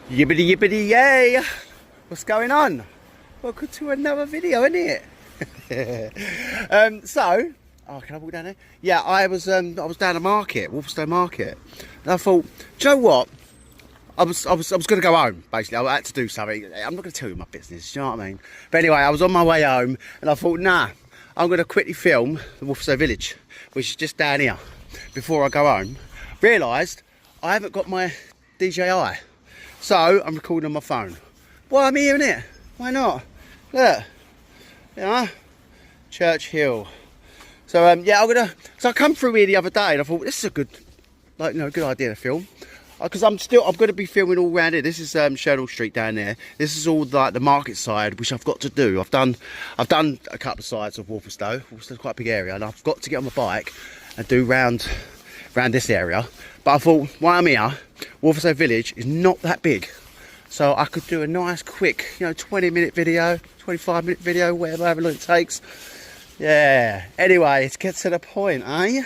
Yibbity yibbity yay! What's going on? Welcome to another video, isn't it? Oh, can I walk down there? Yeah, I was down the market, Walthamstow market, and I thought, do you know what? I was going to go home. Basically, I had to do something. I'm not going to tell you my business. Do you know what I mean? But anyway, I was on my way home, and I thought, nah, I'm going to quickly film the Walthamstow village, which is just down here. Before I go home, realised I haven't got my DJI. So I'm recording on my phone. Well, I'm here, innit? Why not? Look, yeah, Church Hill. So yeah, So I come through here the other day, and I thought this is a good, good idea to film, because I'm going to be filming all around here. This is Sherlock Street down there. This is all like the market side, which I've got to do. I've done a couple of sides of Walthamstow. Walthamstow's quite a big area, and I've got to get on my bike and do round this area. But I thought, while I'm here, Walthamstow village is not that big, so I could do a nice quick 20-minute video, 25-minute video, however long it takes. Yeah, anyway, let's get to the point, eh?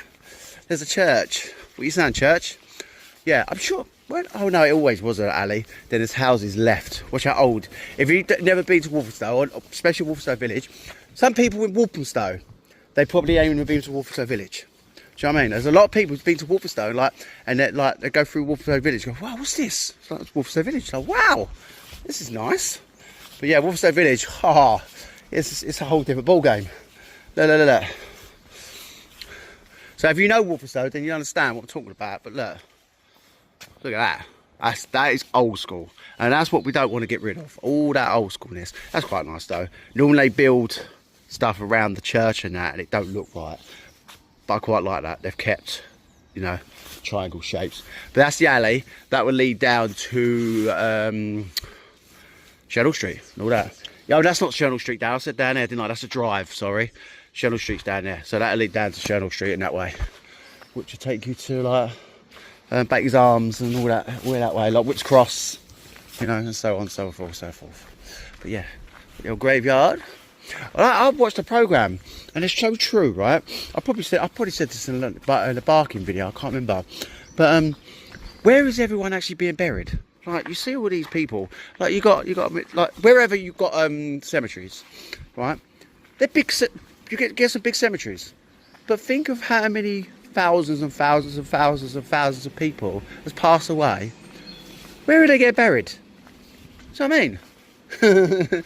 There's a church. What are you saying, church? Yeah, I'm sure. Oh no, it always was an alley. Then there's houses left. Watch how old. If you've never been to Walthamstow, or especially Walthamstow village, some people in Walthamstow, they probably ain't even been to Walthamstow village. Do you know what I mean? There's a lot of people who've been to Walthamstow, and they go through Walthamstow village, and go, wow, what's this? It's like, it's Walthamstow village. Like, wow, this is nice. But yeah, Walthamstow village, it's a whole different ball game. Look. So if you know Walthamstow, then you understand what I'm talking about. But look at that. That is old school, and that's what we don't want to get rid of. All that old schoolness. That's quite nice though. Normally they build stuff around the church and that, and it don't look right. But I quite like that. They've kept, triangle shapes. But that's the alley that will lead down to Sherlock Street and all that. Yeah, that's not Sherlock Street down. I said down there, didn't I? That's a drive, sorry. Sherlock Street's down there. So that'll lead down to Sherlock Street and that way, which will take you to Baker's Arms and all that way, like Whips Cross, and so on, so forth. But yeah, little graveyard. I've watched the programme, and it's so true, right? I probably said this in the barking video. I can't remember, but where is everyone actually being buried? Like, you see all these people, like you got like wherever you've got cemeteries, right? They're big. You get some big cemeteries, but think of how many thousands and thousands and thousands and thousands of people has passed away. Where do they get buried? Do you know what I mean?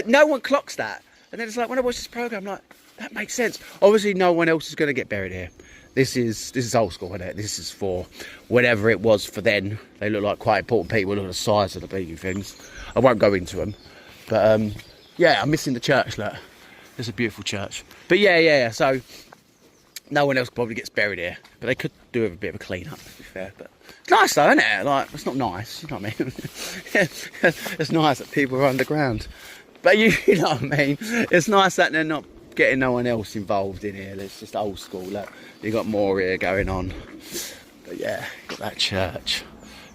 No one clocks that. And then it's like, when I watch this programme, I'm like, that makes sense. Obviously, no one else is going to get buried here. This is old school, isn't it? This is for whatever it was for then. They look like quite important people. Look at the size of the bleeding things. I won't go into them. But, yeah, I'm missing the church, look. It's a beautiful church. But, yeah. So, no one else probably gets buried here. But they could do a bit of a clean-up, to be fair. But it's nice, though, isn't it? Like, it's not nice, you know what I mean? It's nice that people are underground. But you know what I mean? It's nice that they're not getting no one else involved in here. It's just old school. Look, you got more here going on. But yeah, got that church.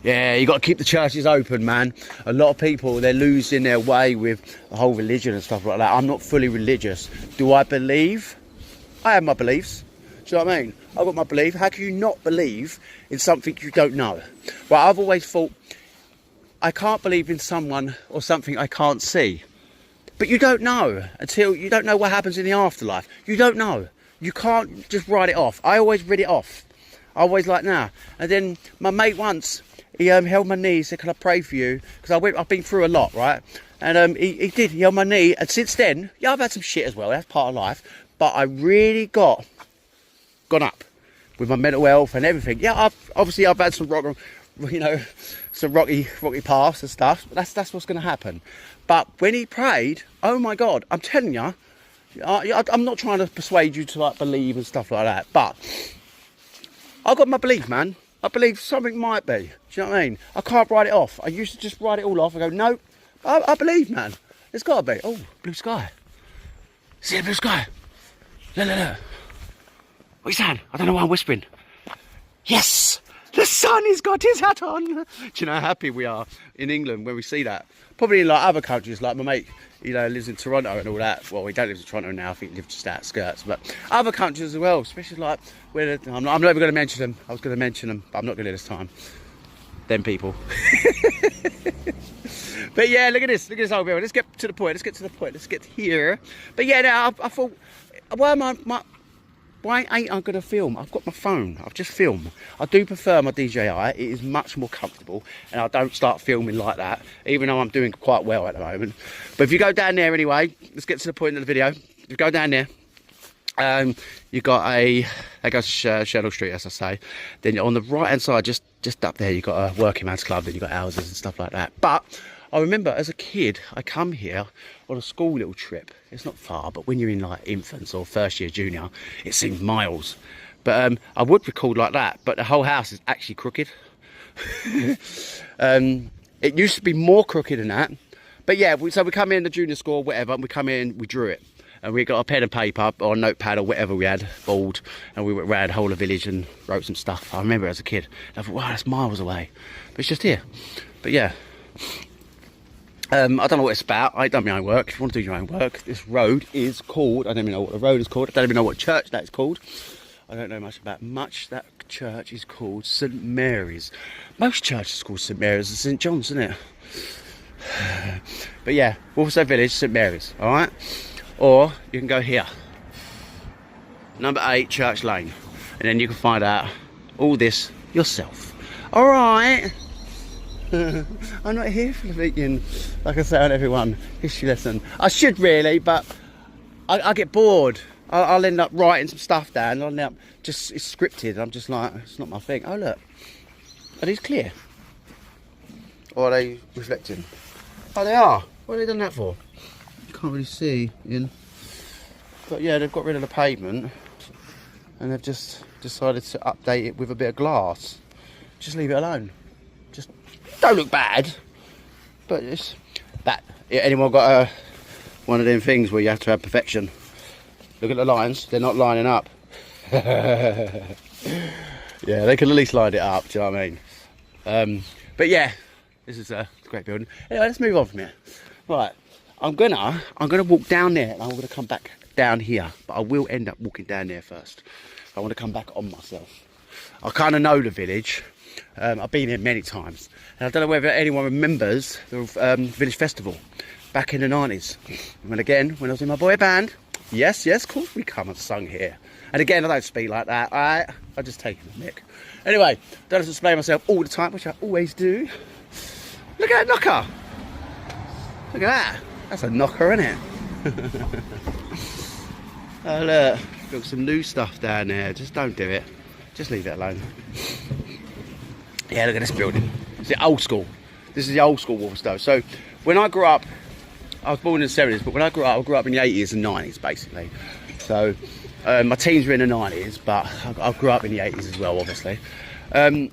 Yeah, you got to keep the churches open, man. A lot of people, they're losing their way with the whole religion and stuff like that. I'm not fully religious. Do I believe? I have my beliefs. Do you know what I mean? I've got my belief. How can you not believe in something you don't know? Well, I've always thought, I can't believe in someone or something I can't see. But you don't know until you don't know what happens in the afterlife. You don't know. You can't just write it off. I always read it off. I always like, nah. And then my mate once, he held my knee, said, can I pray for you? Because I've been through a lot, right? And he did, he held my knee. And since then, yeah, I've had some shit as well. That's part of life. But I really gone up with my mental health and everything. Yeah, I've had some some rocky paths and stuff. But that's what's going to happen. But when he prayed, oh my God, I'm telling you, I'm not trying to persuade you to believe and stuff like that. But I got my belief, man. I believe something might be. Do you know what I mean? I can't write it off. I used to just write it all off. I go, no, I believe, man. It's got to be. Oh, blue sky. See the blue sky? Look. What are you saying? I don't know why I'm whispering. Yes! The sun has got his hat on. Do you know how happy we are in England when we see that? Probably in other countries, like my mate, lives in Toronto and all that. Well, he don't live in Toronto now. I think he lives just outskirts. But other countries as well, especially like where I'm never going to mention them. I was going to mention them, but I'm not going to this time. Them people. But yeah, look at this old building. Let's get to the point. Let's get here. But yeah, now I thought, why ain't I gonna film? I've got my phone. I've just filmed. I do prefer my DJI. It is much more comfortable, and I don't start filming like that, even though I'm doing quite well at the moment. But if you go down there anyway, let's get to the point of the video. If you go down there, you got that goes to Shuttle Street, as I say. Then on the right hand side, just up there, you got a working man's club. Then you got houses and stuff like that. But I remember as a kid, I come here on a school little trip. It's not far, but when you're in like infants or first year junior, it seems miles. But I would record like that, but the whole house is actually crooked. It used to be more crooked than that. But yeah, so we come in the junior school, whatever, and we come in, we drew it. And we got a pen and paper or a notepad or whatever we had, board, and we went around the whole of the village and wrote some stuff. I remember as a kid. I thought, wow, that's miles away. But it's just here. But yeah. I don't know what it's about. I ain't done my own work. If you want to do your own work, this road is called, I don't even know what the road is called. I don't even know what church that's called. I don't know much about much. That church is called St Mary's. Most churches are called St Mary's and St John's, isn't it? But yeah, Walthamstow Village, St Mary's, alright? Or you can go here, number 8 Church Lane, and then you can find out all this yourself. All right. I'm not here for the meeting, like I say on everyone history lesson. I should really, but I get bored. I'll end up writing some stuff down. I'll end up just, it's scripted. I'm just like, it's not my thing. Oh look, are these clear? Or are they reflecting? Oh, they are. What have they done that for? Can't really see in, but yeah, they've got rid of the pavement and they've just decided to update it with a bit of glass. Just leave it alone. Just don't look bad, but it's that. Anyone got one of them things where you have to have perfection? Look at the lines; they're not lining up. Yeah, they can at least line it up. Do you know what I mean? But yeah, this is a great building. Anyway, let's move on from here. Right. I'm gonna walk down there and I'm gonna come back down here, but I will end up walking down there first. I want to come back on myself. I kind of know the village. I've been here many times, and I don't know whether anyone remembers the village festival back in the 90s. And again, when I was in my boy band, yes, of course we come and sung here. And again, I don't speak like that. I just take the mic. Anyway, don't have to explain myself all the time, which I always do. Look at that knocker. Look at that. That's a knocker, isn't it? Oh look, got some new stuff down there. Just don't do it. Just leave it alone. Yeah, look at this building. It's the old school. This is the old school Walthamstow. So when I grew up, I was born in the 70s, but when I grew up in the 80s and 90s basically. So my teens were in the 90s, but I grew up in the 80s as well, obviously. It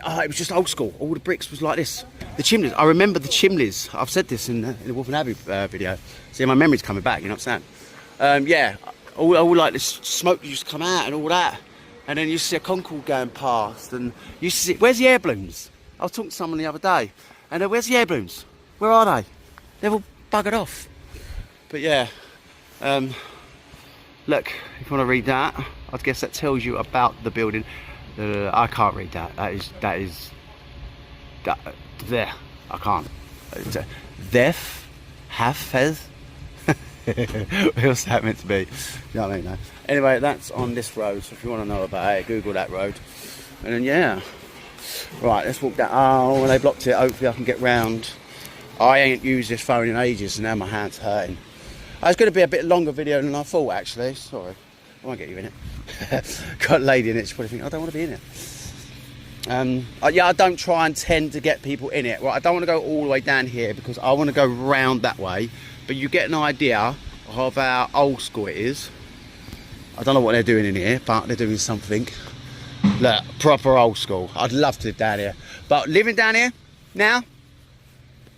was just old school. All the bricks was like this. The chimneys, I remember the chimneys. I've said this in the Wolf and Abbey video. See, my memory's coming back, you know what I'm saying? Yeah, all like this smoke used to come out and all that. And then you see a Concorde going past, and you see, where's the air balloons? I was talking to someone the other day, and where's the air balloons? Where are they? They've all buggered off. But yeah, look, if you want to read that, I guess that tells you about the building. I can't read that. That is there. I can't. Def, Hafez. What's that meant to be? You know what I mean? No. Anyway, that's on this road. So if you want to know about it, Google that road. And then yeah, right. Let's walk down. Oh, they blocked it. Hopefully, I can get round. I ain't used this phone in ages, and now my hand's hurting. It's going to be a bit longer video than I thought, actually. Sorry, I won't get you in it. Got a lady in it. She's probably thinking, I don't want to be in it. Yeah, I don't try and tend to get people in it. Right, I don't want to go all the way down here because I want to go round that way. But you get an idea of how old school it is. I don't know what they're doing in here, but they're doing something. Look, proper old school. I'd love to live down here. But living down here now,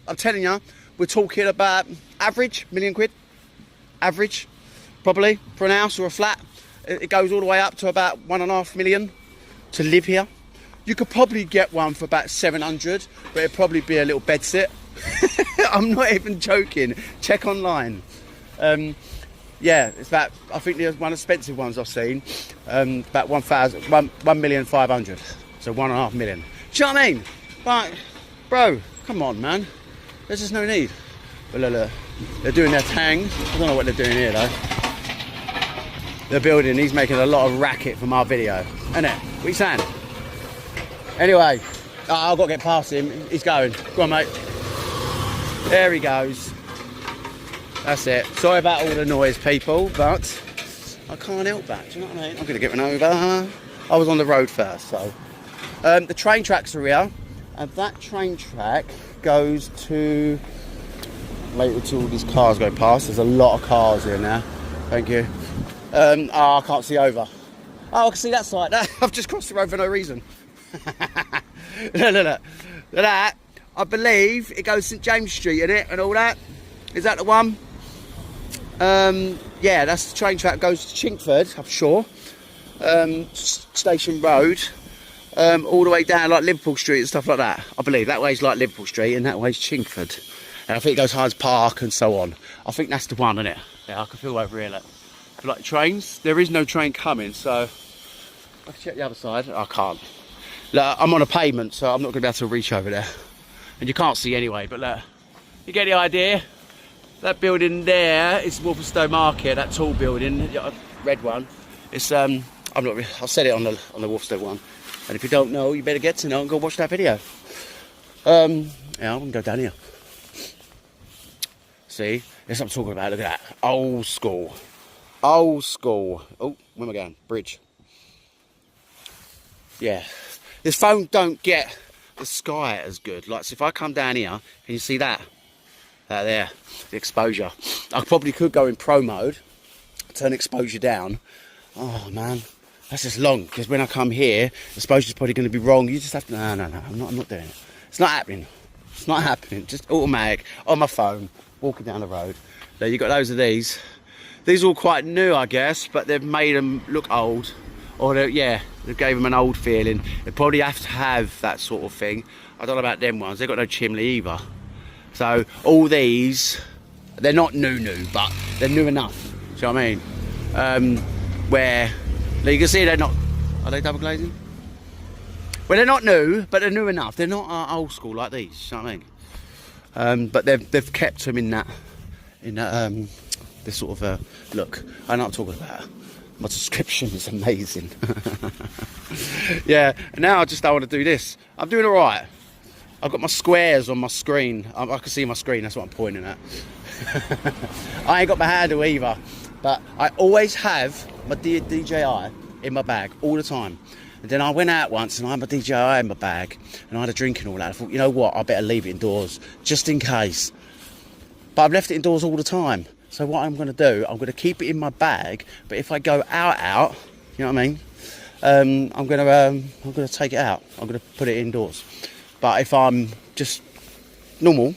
I'm telling you, we're talking about average, £1 million. Average, probably, for an house or a flat. It goes all the way up to about 1.5 million to live here. You could probably get one for about 700, but it'd probably be a little bed sit. I'm not even joking. Check online. Yeah, it's about, I think there's one of the expensive ones I've seen, about 1,500,000. So 1.5 million. Do you know what I mean? Like, bro, come on, man. There's just no need. But look, they're doing their tang. I don't know what they're doing here though. They're building, he's making a lot of racket from our video. Isn't it? What are you saying? Anyway, I've got to get past him. He's going. Go on, mate. There he goes. That's it. Sorry about all the noise, people, but I can't help that. Do you know what I mean? I'm going to get one over. I was on the road first, so. The train tracks are here, and that train track goes to... Wait until all these cars go past. There's a lot of cars here now. Thank you. I can't see over. Oh, I can see that side. I've just crossed the road for no reason. Look. That, I believe it goes St James Street, innit? And all that. Is that the one? Yeah, that's the train track goes to Chingford, I'm sure. Station Road. All the way down like Liverpool Street and stuff like that. I believe that way's like Liverpool Street and that way's Chingford. And I think it goes Hyde Park and so on. I think that's the one, isn't it? Yeah, I can feel over here, look. Like trains, there is no train coming, so I can check the other side. I can't. Look, I'm on a pavement, so I'm not going to be able to reach over there. And you can't see anyway, but look, you get the idea. That building there is Walthamstow Market, that tall building, red one. It's I've said it on the Walthamstow one. And if you don't know, you better get to know and go watch that video. Yeah, I'm going to go down here. See, that's what I'm talking about. Look at that. Old school. Old school. Oh, where am I going? Bridge. Yeah. This phone don't get the sky as good. Like, so if I come down here, can you see that? That there. The exposure. I probably could go in pro mode. Turn exposure down. Oh, man. That's just long. Because when I come here, the exposure's probably going to be wrong. You just have to... No. I'm not doing it. It's not happening. It's not happening. Just automatic. On my phone. Walking down the road. There, you got loads of these. These are all quite new, I guess, but they've made them look old. Or, yeah, they gave them an old feeling. They probably have to have that sort of thing. I don't know about them ones. They've got no chimney either. So, all these, they're not new, but they're new enough. Do you know what I mean? Where, you can see they're not... Are they double glazing? Well, they're not new, but they're new enough. They're not old school like these. Do you know what I mean? But they've kept them in that this sort of look. I know what I'm talking about. My description is amazing. Yeah, and now I just don't want to do this. I'm doing all right. I've got my squares on my screen. I can see my screen, that's what I'm pointing at. I ain't got my handle either, but I always have my DJI in my bag all the time. And then I went out once and I had my DJI in my bag and I had a drink and all that. I thought, you know what, I better leave it indoors just in case. But I've left it indoors all the time. So what I'm going to do, I'm going to keep it in my bag. But if I go out, you know what I mean? I'm going to take it out. I'm going to put it indoors. But if I'm just normal, you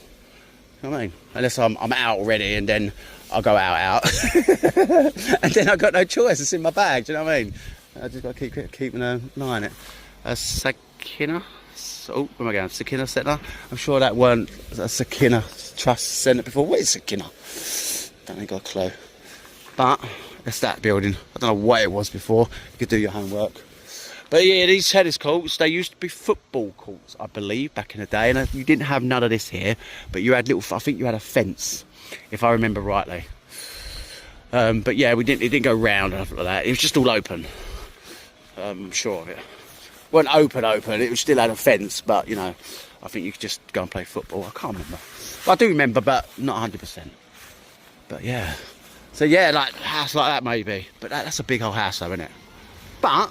know what I mean? Unless I'm out already and then I'll go out. And then I've got no choice. It's in my bag. Do you know what I mean? I just got to keep an eye on it. Sakina. Oh, where am I going? Sakina Centre. I'm sure that weren't a Sakina Trust Centre before. What is Sakina? Don't think I got a clue. But it's that building. I don't know what it was before. You could do your homework. But yeah, these tennis courts, they used to be football courts, I believe, back in the day. And you didn't have none of this here, but you had I think you had a fence, if I remember rightly. But yeah, it didn't go round and stuff like that. It was just all open. I'm sure of it. It wasn't open. It still had a fence, but you know, I think you could just go and play football. I can't remember. But I do remember, but not 100%. But yeah. So yeah, like a house like that maybe. But that's a big old house though, isn't it? But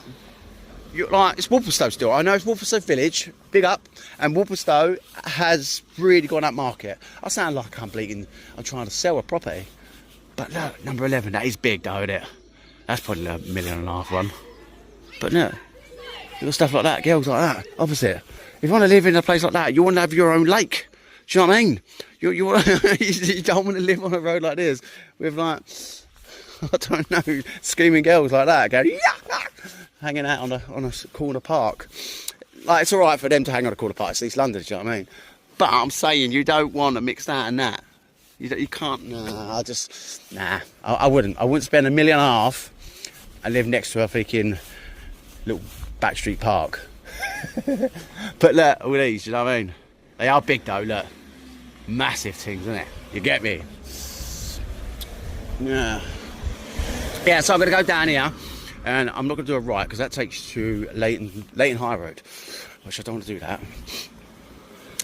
it's Walthamstow still. I know it's Walthamstow Village, big up, and Walthamstow has really gone up market. I sound like I'm trying to sell a property. But look, number 11, that is big though, isn't it? That's probably $1.5 million one. But no, little stuff like that, girls like that, opposite. If you want to live in a place like that, you want to have your own lake. Do you know what I mean? You don't want to live on a road like this with like, I don't know, screaming girls like that going, yeah! Hanging out on a corner park. Like, it's all right for them to hang on a corner park. It's East London, do you know what I mean? But I'm saying you don't want to mix that and that. You can't. Nah, I wouldn't. I wouldn't spend $1.5 million and live next to a freaking little backstreet park. But look, all these, you know what I mean? They are big though, look. massive things, isn't it? You get me? Yeah. Yeah, so I'm going to go down here, and I'm not going to do a right, because that takes you to Leighton High Road, which I don't want to do that.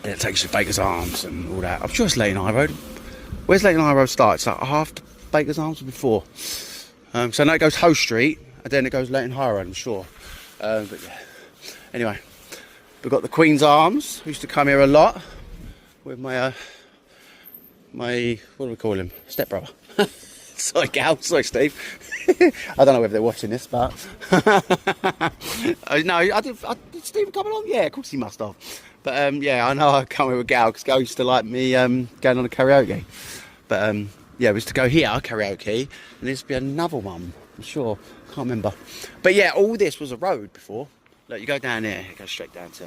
And it takes you to Baker's Arms and all that. I'm sure it's Leighton High Road. Where's Leighton High Road start? It's like after Baker's Arms or before. So now it goes Hoe Street, and then it goes Leighton High Road, I'm sure. But yeah. Anyway, we've got the Queen's Arms. We used to come here a lot with my what do we call him? Stepbrother. Sorry, Gal. Sorry, Steve. I don't know whether they're watching this, but no, did Steve come along? Yeah, of course he must have. But yeah, I know I come here with Gal because Gal used to like me going on a karaoke. But yeah, we used to go here karaoke, and there used to be another one. I'm sure, can't remember. But yeah, all this was a road before. Look, you go down there, it goes straight down to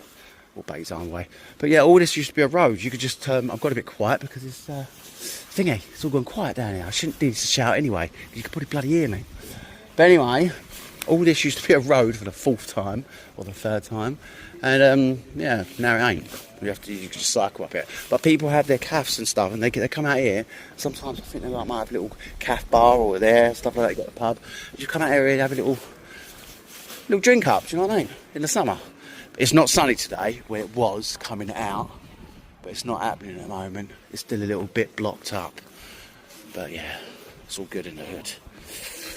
Baker's Arm way. But yeah, all this used to be a road. You could just I've got a bit quiet because it's thingy. It's all gone quiet down here. I shouldn't need to shout anyway. You could probably bloody hear me. But anyway, all this used to be a road for the 4th time or the 3rd time, and yeah, now it ain't. You can just cycle up it. But people have their cafes and stuff, and they come out here. Sometimes I think they might have a little caf bar or there, stuff like that. You got the pub. You come out here and have a little drink up. Do you know what I mean? In the summer, it's not sunny today where it was coming out, but it's not happening at the moment. It's still a little bit blocked up. But yeah, it's all good in the hood.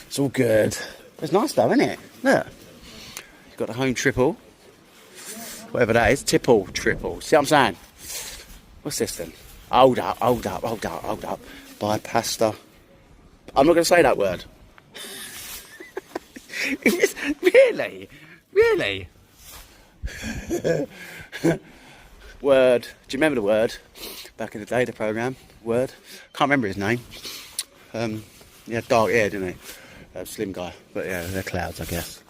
It's all good. It's nice though, isn't it? Look. You've got the home triple. Whatever that is. Tipple triple. See what I'm saying? What's this then? Hold up. Buy pasta. I'm not going to say that word. Really? Really? Word. Do you remember the Word? Back in the day, the programme. Word. Can't remember his name. He had dark hair, didn't he? Slim guy. But yeah, they're clouds, I guess.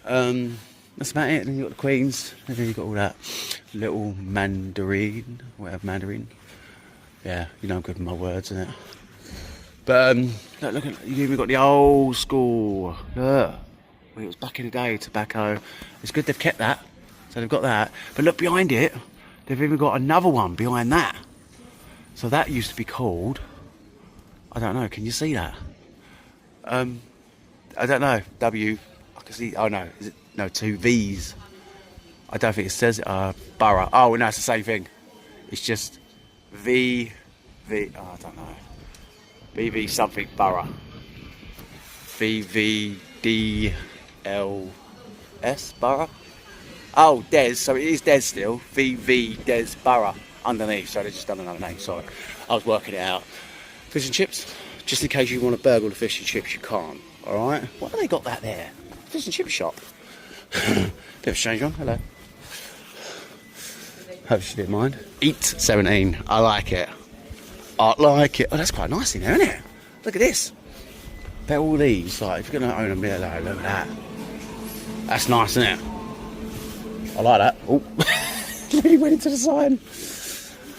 That's about it. Then you've got the Queens. And then you've got all that little Mandarin. Whatever, Mandarin. Yeah, you know I'm good with my words, isn't it? But look at, you've even got the old school. Look. Well, it was back in the day, tobacco. It's good they've kept that. So they've got that. But look behind it. They've even got another one behind that. So that used to be called, I don't know, can you see that? I don't know. I can see, oh no, is it, no, 2 V's. I don't think it says it, borough. Oh, no, it's the same thing. It's just V, oh, I don't know. VV something borough. VVDLS borough. Oh, Des, so it is Des still. VV Des borough underneath, so they just done another name, sorry. I was working it out. Fish and chips, just in case you want to burgle the fish and chips, you can't, alright? Why have they got that there? Fish and chip shop. Bit of a strange one, hello. Hope she didn't mind. Eat 17, I like it. I like it. Oh, that's quite nice in there, isn't it? Look at this. Bet all these, like, if you're going to own a meal, look at that. That's nice, isn't it? I like that. Oh, he went into the sign.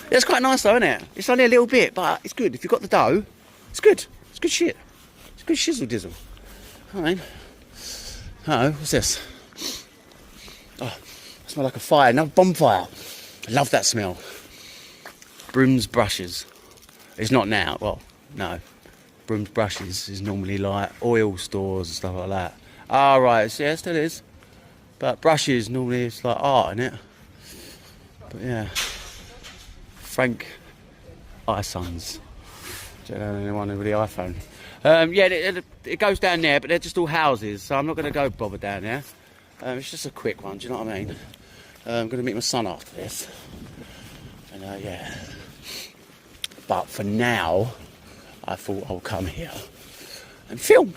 Yeah, it's quite nice though, isn't it? It's only a little bit, but it's good. If you've got the dough, it's good. It's good shit. It's good shizzle dizzle. I mean, oh, what's this? Oh, I smell like a fire. Another bonfire. I love that smell. Brooms, brushes. It's not now. Well, no. Brooms, brushes is normally like oil stores and stuff like that. Ah, right. Yeah, it still is. But brushes normally it's like art, isn't it? But yeah. Frank iSons. Do you know anyone with the iPhone? Yeah, it goes down there, but they're just all houses, so I'm not going to go bother down there. It's just a quick one, do you know what I mean? I'm going to meet my son after this. And yeah. But for now, I thought I'll come here and film.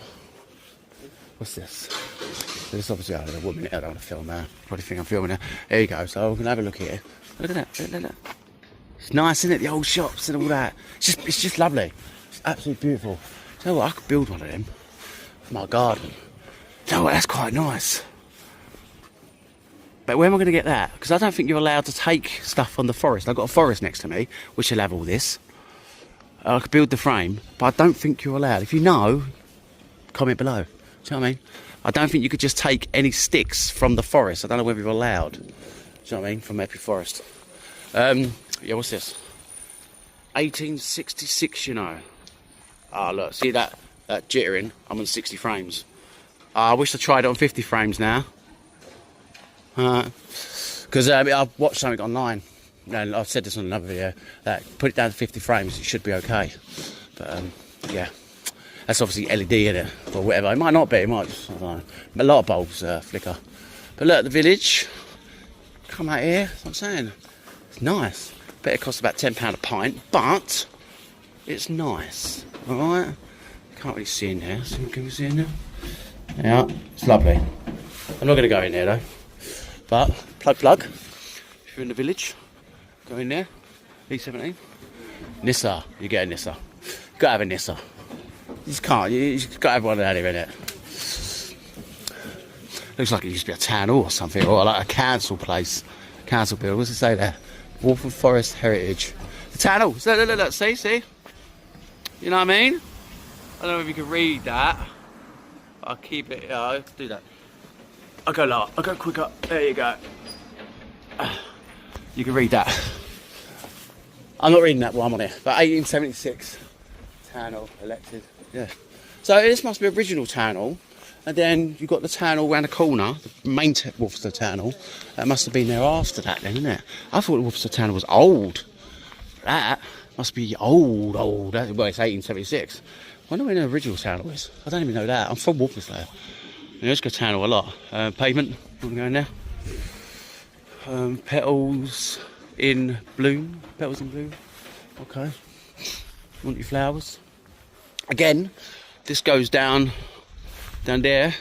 What's this? This obviously, a woman here, I don't want to film her. Probably think I'm filming her. There you go, so we're going to have a look here. Look at that, look. It's nice, isn't it? The old shops and all that. It's just lovely. It's absolutely beautiful. You know what? I could build one of them for my garden. You know what? That's quite nice. But where am I going to get that? Because I don't think you're allowed to take stuff from the forest. I've got a forest next to me, which will have all this. I could build the frame, but I don't think you're allowed. If you know, comment below. Do you know what I mean? I don't think you could just take any sticks from the forest. I don't know whether you're allowed. Do you know what I mean? From every forest. Yeah, what's this? 1866, you know. Ah, look, see that jittering? I'm on 60 frames. I wish I tried it on 50 frames now. Because I've watched something online, and I've said this on another video, that put it down to 50 frames, it should be okay. But yeah, that's obviously LED in it, or whatever. It might not be, it might just, I don't know. A lot of bulbs flicker. But look, the village, come out here, that's what I'm saying. It's nice. Bet it costs about £10 a pint, but it's nice, alright? Can't really see in there, can we see in there? Yeah, it's lovely. I'm not going to go in there though. But, plug, if you're in the village, go in there, E17. Nissa, you get a Nissa. You've got to have a Nissa. You just can't, you've got to have one out here, innit? Looks like it used to be a town hall or something, or like a council place. Council building, what's it say there? Waltham Forest Heritage. The town hall, look, see? You know what I mean? I don't know if you can read that. I'll keep it, I'll do that. I'll go lower, I'll go quicker. There you go. You can read that. I'm not reading that while I'm on here. But 1876, town hall, elected. Yeah. So this must be original town hall. And then you've got the town hall around the corner, the main Walthamstow town hall. That must have been there after that then, isn't it? I thought the Walthamstow town hall was old. That must be old. Well, it's 1876. I wonder when the original town hall is. I don't even know that. I'm from Walthamstow. I just go town hall a lot. Pavement, you want to go in there? Petals in bloom. Petals in bloom. Okay. Want your flowers? Again, this goes down there.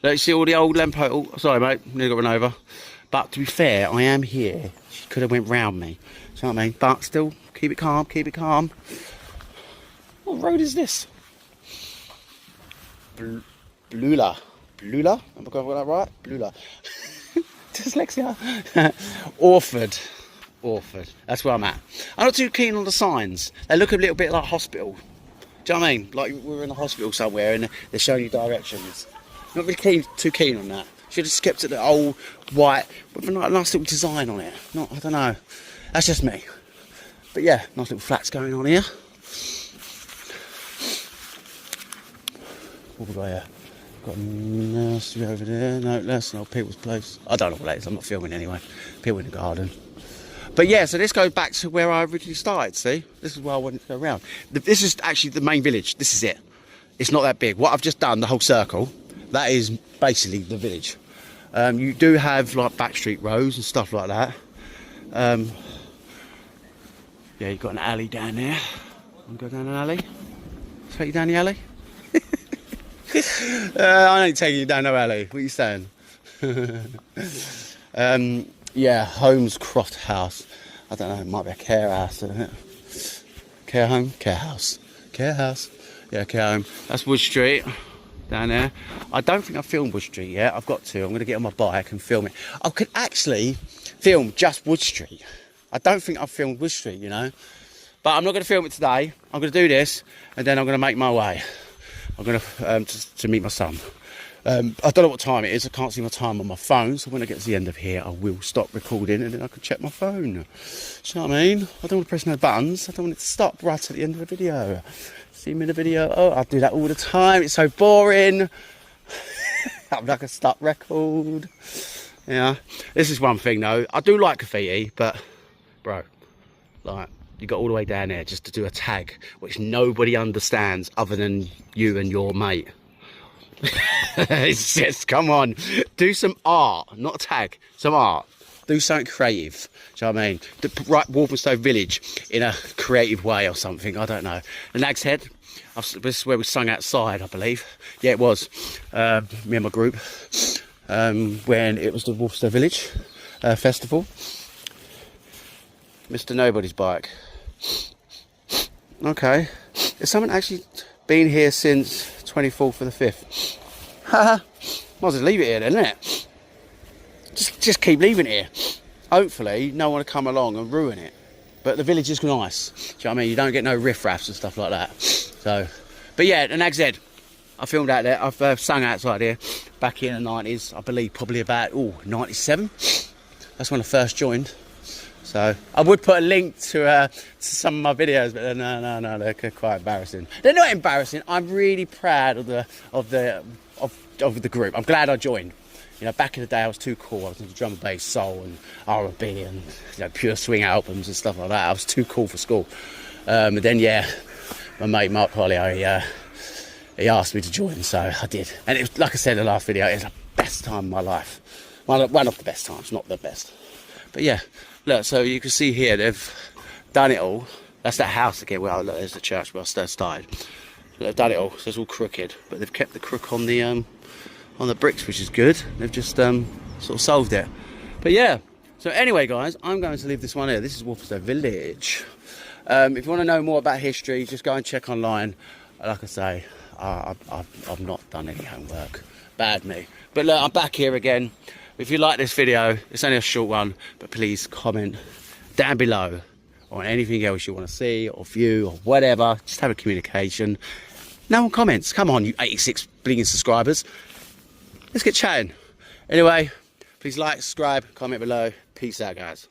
Let you see all the old lamp. Oh, sorry, mate. Nearly got run over. But to be fair, I am here. She could have went round me. Do you know what I mean? But still, keep it calm. Keep it calm. What road is this? Blula. Am I going that right? Blula. Dyslexia. Orford. That's where I'm at. I'm not too keen on the signs. They look a little bit like hospital. Do you know what I mean? Like we're in a hospital somewhere and they're showing you directions. Not really too keen on that. Should have just kept it the old white with a nice little design on it. I don't know. That's just me. But yeah, nice little flats going on here. What have we got here? Got a nursery over there. No, that's not people's place. I don't know what that is. I'm not filming anyway. People in the garden. But yeah, so this goes back to where I originally started, see? This is where I wanted to go around. This is actually the main village. This is it. It's not that big. What I've just done, the whole circle, that is basically the village. You do have like back street roads and stuff like that. Yeah, you've got an alley down there. Want to go down an alley? Take you down the alley? I ain't taking you down no alley. What are you saying? Yeah, Holmescroft House. I don't know, it might be a care house, isn't it? Care home? Care house. Care house. Yeah, care home. That's Wood Street, down there. I don't think I've filmed Wood Street yet. I've got to. I'm going to get on my bike and film it. I could actually film just Wood Street. I don't think I've filmed Wood Street, you know. But I'm not going to film it today. I'm going to do this, and then I'm going to make my way. I'm going to meet my son. I don't know what time it is. I can't see my time on my phone. So when I get to the end of here, I will stop recording and then I can check my phone. Do you know what I mean? I don't want to press no buttons. I don't want it to stop right at the end of the video. See me in the video. Oh, I do that all the time. It's so boring. I'm like a stop record. Yeah. This is one thing though. I do like graffiti, but bro, like, you got all the way down there just to do a tag which nobody understands other than you and your mate. It's just, come on, do some art, not a tag, some art. Do something creative. Do you know what I mean? Write Walthamstow Village in a creative way or something. I don't know. The Nag's Head. This is where we sung outside, I believe. Yeah, it was. Me and my group when it was the Walthamstow Village festival. Mr. Nobody's bike. Okay. Has someone actually been here since 24th of the 5th? Haha. Might as well leave it here then, innit? Just keep leaving it here. Hopefully no one will come along and ruin it. But the village is nice. Do you know what I mean? You don't get no riff-raffs and stuff like that. So, but yeah, the Nag's Head. I filmed out there. I've sung outside here back in the 90s. I believe probably about 97. That's when I first joined. So So I would put a link to some of my videos, but no, they're quite embarrassing. They're not embarrassing. I'm really proud of the group. I'm glad I joined. You know, back in the day I was too cool. I was into drum and bass, soul and R&B and, you know, pure swing albums and stuff like that. I was too cool for school. But then, yeah, my mate Mark Holly, he asked me to join, so I did. And it was, like I said in the last video, it was the best time of my life. One of the best times, not the best. But yeah, look, so you can see here, they've done it all. That's that house again. Well, look, there's the church where I started. They've done it all, so it's all crooked. But they've kept the crook on the bricks, which is good. They've just sort of solved it. But yeah, so anyway, guys, I'm going to leave this one here. This is Walthamstow Village. If you want to know more about history, just go and check online. Like I say, I've not done any homework. Bad me. But look, I'm back here again. If you like this video, it's only a short one, but please comment down below on anything else you want to see or view or whatever. Just have a communication. No one comments. Come on, you 86 blinking subscribers. Let's get chatting. Anyway, please like, subscribe, comment below. Peace out, guys.